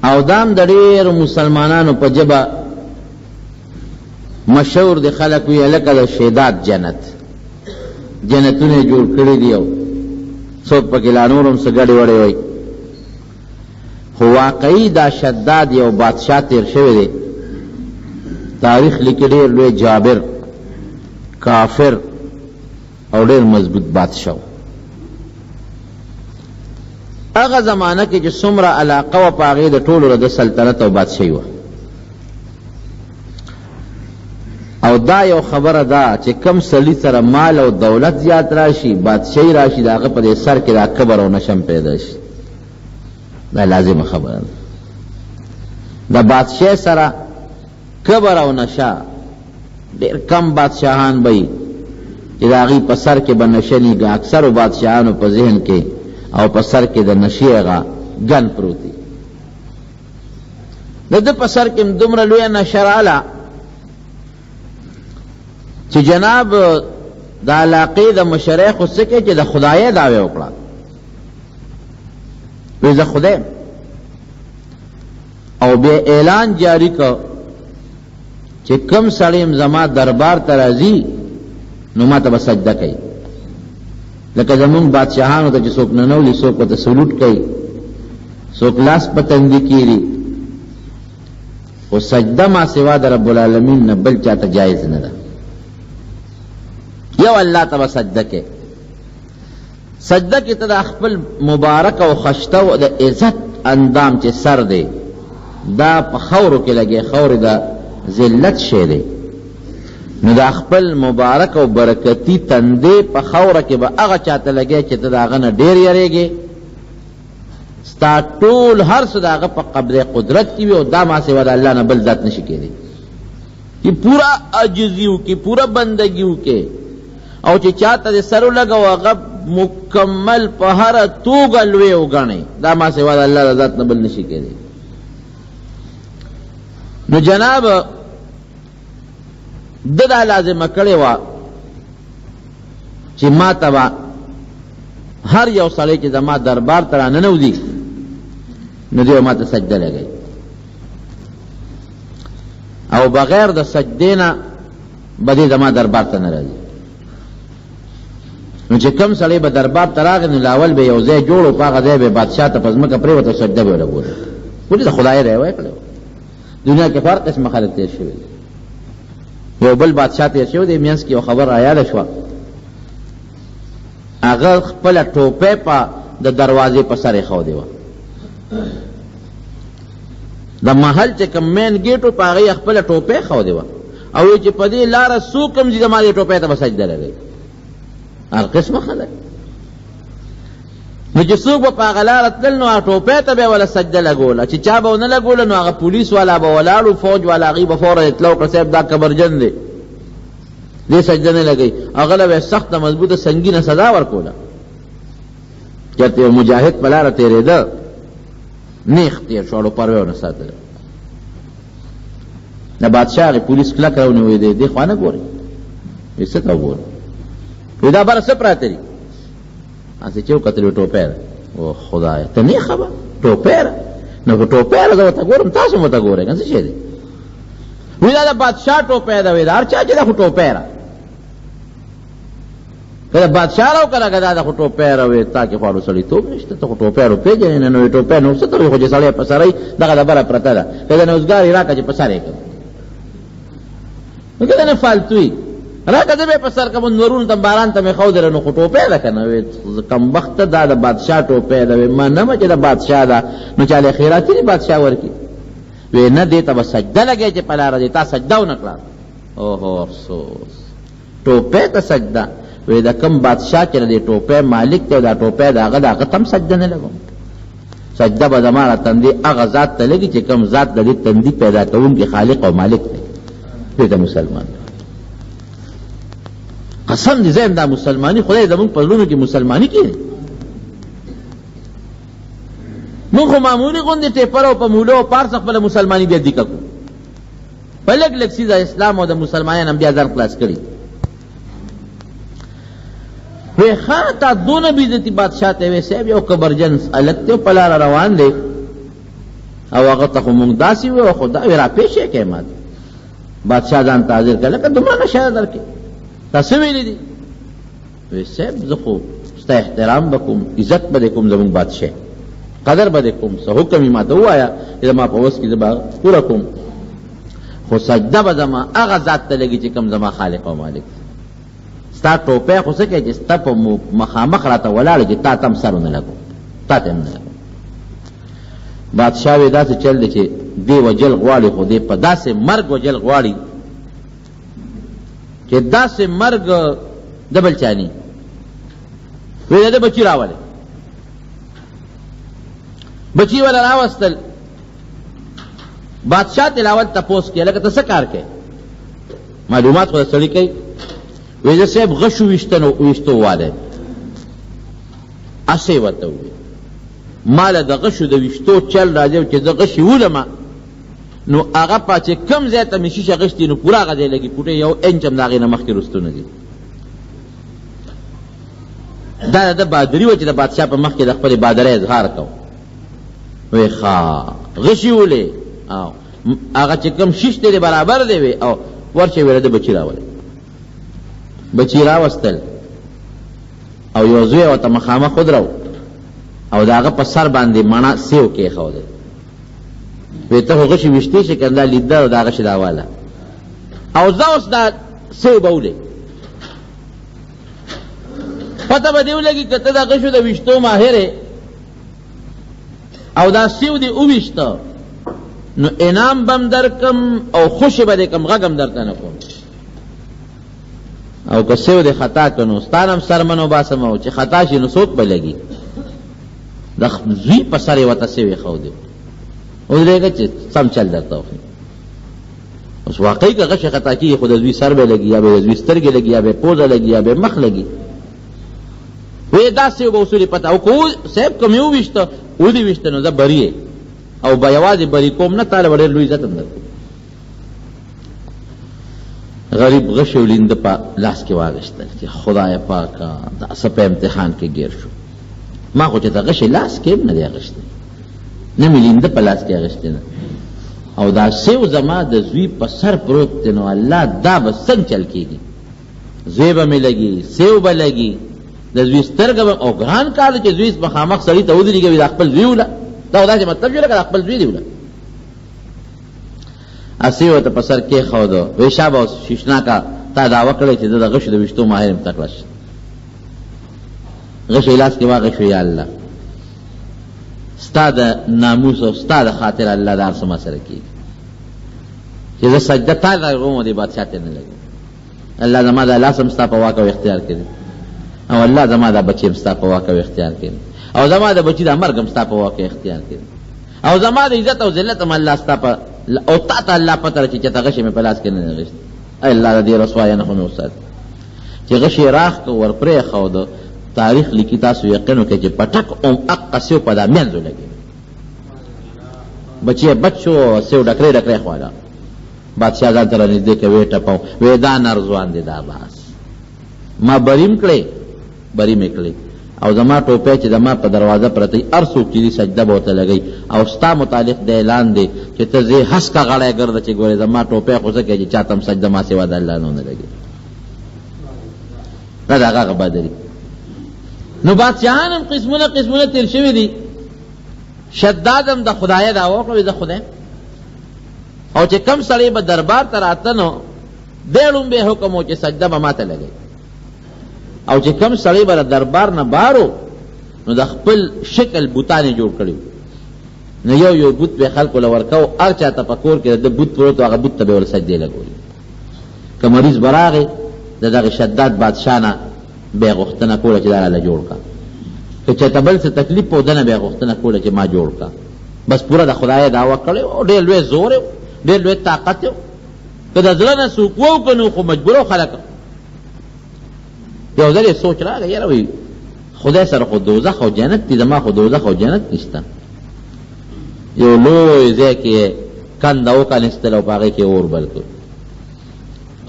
او دام د ډېرو مسلمانانو په ژبه مشهور دی، خلک وی لکه د شیدات جنت، جنتونه جوړ کړي دی، او څوک پکې لا نور هم څه ګډې وړې وایي. خو واقعي دا شداد یو بادشاہ تیر شوی دی، تاریخ لیکي ډېر لوی جابر کافر او ډېر مضبوط بادشاہ. هغه زمانہ کې چې څومره علاقه وه په هغې د ټولو د سلطنت او بادشاهي وه. او دا یو خبره ده چې کم سړي سره مال او دولت زیات راشي، بادشاهي راشي، د هغه په دې سر کې دا کبر او نشم پیدا شي. دا لازمه خبره ده. د بادشاہ سره کبر او نشه، ډېر کم بادشاهان به وي چې د هغې په سر کې به نشه نیږي. اکثرو بادشاهانو په ذهن کې او په سر کې د نشې هغه ګن پروت دی. د ده په سر کې دومره لویه نشه راله چې جناب د علاقې د مشرخو څه کې چې د خدایۍ دعوی وکړه، وی زه خدای، او بیا اعلان جاری کړ چې کم سړی زما دربار ته راځي نو ما ته به سجده کوي. لکه زمونږ بادشاهانو ته چې څوک ننولي څوک ورته سلوټ کوي، څوک لاس په تندي کیږي، خو سجده ما سوا د رب العالمین نه بل چاته جایز نه ده. یو الله ته به سجده کې، سجده کې ته د خپل مبارک او خشته او د عزت اندام چې سر دی دا په خاورو کې لګي، خاورې د ذلت شی دی، نو د خپل مبارک او برکتی تندې په خاوره کې به هغه چاته لګي چې ته د هغه نه ډېر یریږې، ستا ټول هر څه د هغه په قبضه قدرت کې وي، او دا ما سوا د الله نه بل ذات نشي کېدی. چې پورا عاجزي وکړي، پورا بندګي وکړي، او چې چاته د سر ولګو هغه مکمل په هره توګه لوی وګڼي، دا ما سوا د الله د ذات نه بل نشي کېدی. نو جناب دا لازمه کړې وه چې ما ته به هر یو سړی چې زما دربار ته راننوځي نو دی ما ته سجده لګوي، او بغیر د سجدې نه به دی زما دربار ته نه راځي. نو چې کم سړی به دربار ته راغی نو لاول به یو ځای جوړ و، په هغه ځای به بادشاه ته په ځمکه پرېوته، سجده به یې ولګوله. ولې د خدای رایه کړی و. دنیا کې هر قسمه خلک تېر شوي دي. یو بل بادشاہ تېر شوی دی، منځ کې یو خبر رایاده شوه، هغه خپله ټوپۍ په د دروازې په سر ایښودې وه. د محل چې کوم مین ګیټ و په هغه یې خپله ټوپۍ ایښودې وه، او وایي چې په دې لاره څوک هم ځي زما دې ټوپۍ ته به سجده لګوي. هر قسمه خلک، نو چې څوک به په هغه لاره تلل نو هغه ټوپۍ ته به یې وله سجده لګوله، چې چا به ونه لګوله نو هغه پولیس والا به ولاړ و، فوج والا هغوی به فوراً اطلاع وکړه صاحب دا کبرجن دی، دې سجده نه لګوي. هغه له به یې سخته مضبوطه سنګینه سزا ورکوله. چېرته یو مجاهد په لاره تېرېده، نیغ تېر شو، اړو پروې ونه ساتله. د بادشاه هغې پولیس کلک راونیوی دی، دې خوا نه ګورئ، وایي څه ته وګورئ، وایي دا بره څه پراته دي؟ هسې چې وکتل ټوپۍ ده. او خدایه ته نه خبر ټوپۍ ده؟ نو که ټوپۍ ده زه ورته ګورم، تاسو هم ورته ګورئ که څه شی دی؟ وایي دا د بادشاه ټوپۍ ده. وایي د هر چا چې ده خو ټوپۍ ده، که د بادشاه را وکړه که دا ده خو ټوپۍ ده. وایي تا کې خو اړو سړیتوب نشته، ته خو ټوپۍ رو پېژنې نه. نو وایي ټوپۍ نو څه ته وایي، خو چې سړی په سر دغه د بره پرته ده، که د نوزګار یې راکړه چې په سر یې کړم، نو که د نه فالتو وي راکه زه به یې په سر کړم، نورونو ته باران ته مې ښودله، نو خو ټوپۍ ده که نه. وایي کمبخته دا د بادشاه ټوپۍ ده. وایي منمه چې د بادشاه ده، نو چاله خیراتي دي بادشاه ورکړي. وایي نه، دې ته به سجده لګی چې په لاره دی، تا سجده ونه کړه. اوهو افسوس، ټوپۍ ته سجده. وایي د کوم بادشاه چې د دې ټوپۍ مالک دی او دا ټوپۍ د هغه د هغه ته هم سجده نه لګوم. سجده به زما را تندې هغه ذات ته لګي چې کوم ذات د دې تندي پیدا کوونکی خالق او مالک دی. دې ته مسلمان قسم دې زم دا مسلمانی خدای زمونږ په زړونو کې مسلمانی کړي. موږ خو معمولي غوندې ټیپر او په موله او پارس خپله مسلماني بیا دیکه کړو، په لږ لږ څیزه اسلام او د مسلمانانو هم بیا ځان خلاص کړي. وی خان تا دونه بیزتی بادشاہ ته وی صاحب یو کبرجن الک ته په لاره روان دی، او هغه ته خو مونږ داسې وو خو دا را پیښې کې مات بادشاہ ځان حاضر کړه لکه دومره نشه درکې تاسو ویلې دي وی صاحب زه خو ستا احترام بکوم عزت به کوم زمونږ بادشاہ قدر به کوم څه حکم یې ماته ووایه چې زما په وس کې زه به پوره کوم خو سجده به زما هغه ذات ته لګي چې کوم زما خالق او مالک ستا ټوپی خو څه کوي چې ستا په مخامخ راته ولاړ چې تا ته هم سر ونه لګو تا ته هم نه لګو بادشاہ وی داسې چل دی چې دی وجل غواړي خو دی په داسې مرګ وجل غواړي چې داسې مرګ د بل چاني وی د بچي راولې بچی والا راوستل بادشاہ تلاوت تپوس کیا لکه ته څه کار کوي معلومات خو سړی کوي وی زه صاحب غشو ویشتو واله اسې ورته وی مال د غشو د ویشتو چل راځي چې زه غشي ولم نو هغه پاتې کم ځای ته مې شیشه غشتي نو پورا غځې لګي پټه یو انچ هم د هغې نه مخکې رستونه دي دا د بهادري وه چې د بادشاه په مخ کې د خپلې بهادرۍ اظهار کو وی ښه غشي ولې هغه چې کم شیش دی برابر دی وی او ورشه ویله د بچي راولې بچي راوستل او یو زوی ورته مخامخ ودرو او د هغه په سر باندې مڼه سیو کېښودی وی ته خو غشي ویشتې چې که دا لیده او دا غشي راواله او زه اوس دا سیو به ولې پته به دې ولګي که ته دا غشو د ویشتو ماهر او دا سیو دی اوویشته نو انعام بم درکم او خوشی به کم غگم درته نه کوم او که سیو دی خطا کنو ستانم سرمنو باسم او چې خطا شي نو څوک به لګي د زوی په سر یې ورته سیو ایښودی ودرېږه چې سم چل درته وښي اوس واقعي که غشي خطا کېږي خو د زوی سر به لګي یا به د زوی سترګې لګي یا به پوزه لګي یا به مخ لګي وی دا سیو به اصولي پته او که صاحب که مې وویشته ودې ویشته نو زه بری او به یوازې بری کوم نه تاله به ډېر لوی عزت هم درکوم غریب غشي ولینده په لاس کې واغېستل چې خدای پاکه دا څه په امتحان کې ګیر شو ما خو چې د غشي لاس کې هم نه دی اخیستی نه مې لینده په لاس کې اخیستی نه او دا سیو زما د زوی په سر پروت دی نو الله دا به څنګه چل کېږي زوی به مې لګي سیو به لګي د زوی سترګه به او ګران کار دی چې زوی مخامخ سړي ته ودرېږي دا خپل زوی وله دا داسې مطلب شو لکه خپل زوی دی وله اسی ورته په سر کېښوده وی شابه اوس شیشناکه تا دعوه کړی چې زه د غشو د ویشتو ماهر یم تکړه شه غشی لاس کې واغې شو یا الله ستا د ناموس او ستا د خاطر الله دا هر څه ما سره کېږي چې زه سجده تا ته کوم دې بادشاه ته نه لګي الله زما دا لاس هم ستا په واک او اختیار کړي او الله زما دا بچی هم ستا په واک او اختیار کړي او زما د بچی دا مرګ هم ستا په واک او اختیار کړي او زما د عزت او ذلت هم الله ستا په او تا ته الله پته چې چېرته غشي مې په لاس کې نه دی غشتی ای الله د دې رسوایه نه خو مې وساتي چې غشي راخ که ور پرېښوده تاریخ لیکي تاسو یقین وکړئ چې پټک اوم اقه سیو په دا منځو لګي بچی بچ شو سیو ډکرې ډکرې خواله بادشاه ځان ته رانږدې که ویې ټپو وی دا نرځوان دی دا باس ما بریم کړې بری مې کړې او زما ټوپی چې زما په دروازه پرته هر څوک چې دي سجده به ورته لګوي او ستا متعلق د اعلان دی چې ته زه هسکه غړی ګرده چې ګورې زما ټوپی خو څه کوي چې چا ته هم سجده ما سوا د الله نه ونه لګي دا د هغه بهادري نو بادشاهان هم قسمونه قسمونه تیر شوي دي شداد هم د خدایه دعوه وکړه د خدای او چې کم سړی به دربار ته راته نو دی لومبی حکم و چې سجده به ما ته لګوي او چې کم سړی به دربار نه بارو نو د خپل شکل بوتانې جوړ کړي نو یو یو بوت به خلکو له ورکو هر چا ته په کور کې د بوت پروت هغه بوت ته به ور سجدې لګولي که مریض به راغی د دغه شداد بادشاه نه به یې غوښتنه کوله چې دا راله جوړ کا که چېرته بل څه تکلیف په دنه به یې غوښتنه کوله چې ما جوړ کا بس پوره د خدای دعوه کړې او ډېر لوی زور یې ډېر لوی طاقت یې که د زړه نه څوک وکړو نو خو مجبور خلک یو ځل یې سوچ راغی یاره وایي خدای سره خو دوزخ او جنت دي زما خو دوزخ او جنت نشته یو لوی ځای کې کنده وکنستل او په هغې کې اور بل کړ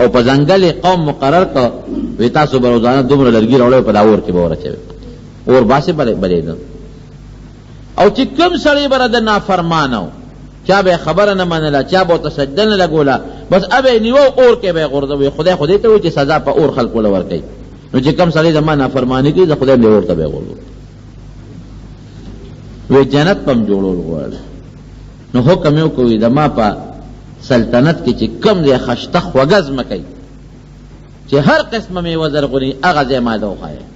او په ځنګل قوم مقرر کړ وی تاسو به روزانه دومره لرګي راوړئ په دا اور کې به ورچوئ اور باسې بلېده او چې کوم سړی به د نافرمانه چا به خبره نه منله، چا به تسجده نه لګوله، بس ابه نیو اور کې به غورځوي. خدای خدای ته وایي چې سزا په اور خلکو له ورکوي. نو چې کم سړی زما نافرماني کوي، د خدای له اور ته به غورځوي. وی جنت پم جوړول غواړي. نو حکم یو کوي د ما په سلطنت کې چې کم دی خشته خوږه ځمکه چې هر قسمه میوه زرغوني، هغه ځای ما ته وښایه.